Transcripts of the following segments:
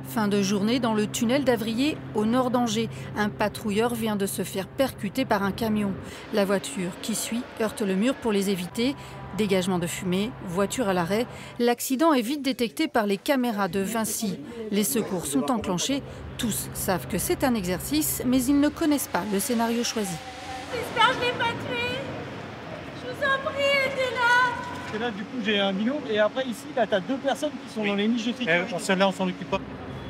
Fin de journée dans le tunnel d'Avrier, au nord d'Angers. Un patrouilleur vient de se faire percuter par un camion. La voiture qui suit heurte le mur pour les éviter. Dégagement de fumée, voiture à l'arrêt. L'accident est vite détecté par les caméras de Vinci. Les secours sont enclenchés. Tous savent que c'est un exercice, mais ils ne connaissent pas le scénario choisi. J'espère que je ne l'ai pas tué. Je vous en prie, aidez là. Et là, du coup, j'ai un binôme. Et après, ici, là, tu as deux personnes qui sont dans les niches de sécurité. Celle-là, on s'en occupe pas.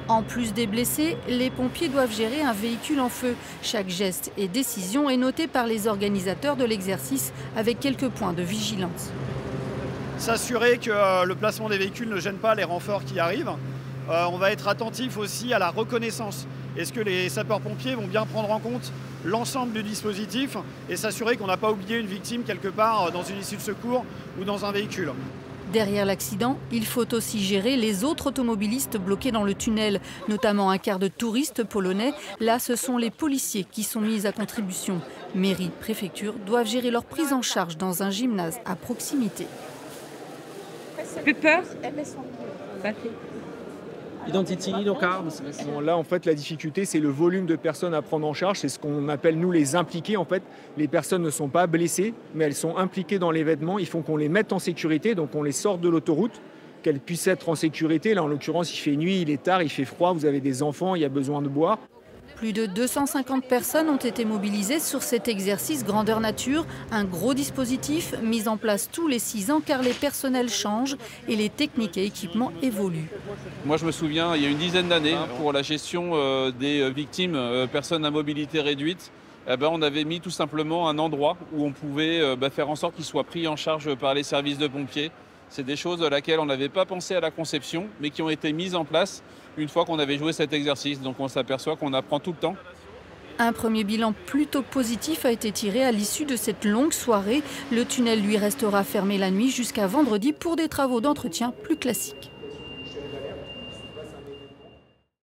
En plus des blessés, les pompiers doivent gérer un véhicule en feu. Chaque geste et décision est noté par les organisateurs de l'exercice avec quelques points de vigilance. S'assurer que le placement des véhicules ne gêne pas les renforts qui arrivent. On va être attentif aussi à la reconnaissance. Est-ce que les sapeurs-pompiers vont bien prendre en compte l'ensemble du dispositif et s'assurer qu'on n'a pas oublié une victime quelque part dans une issue de secours ou dans un véhicule. Derrière l'accident, il faut aussi gérer les autres automobilistes bloqués dans le tunnel, notamment un quart de touristes polonais. Là, ce sont les policiers qui sont mis à contribution. Mairie, préfecture doivent gérer leur prise en charge dans un gymnase à proximité. Plus peur? Identity, no car. Là, en fait, la difficulté, c'est le volume de personnes à prendre en charge. C'est ce qu'on appelle, nous, les impliqués. En fait, les personnes ne sont pas blessées, mais elles sont impliquées dans l'événement. Il faut qu'on les mette en sécurité, donc on les sorte de l'autoroute, qu'elles puissent être en sécurité. Là, en l'occurrence, il fait nuit, il est tard, il fait froid, vous avez des enfants, il y a besoin de boire. Plus de 250 personnes ont été mobilisées sur cet exercice grandeur nature. Un gros dispositif mis en place tous les 6 ans car les personnels changent et les techniques et équipements évoluent. Moi je me souviens, il y a une dizaine d'années, pour la gestion des victimes, personnes à mobilité réduite, on avait mis tout simplement un endroit où on pouvait faire en sorte qu'ils soient pris en charge par les services de pompiers. C'est des choses à laquelle on n'avait pas pensé à la conception, mais qui ont été mises en place une fois qu'on avait joué cet exercice. Donc on s'aperçoit qu'on apprend tout le temps. Un premier bilan plutôt positif a été tiré à l'issue de cette longue soirée. Le tunnel lui restera fermé la nuit jusqu'à vendredi pour des travaux d'entretien plus classiques.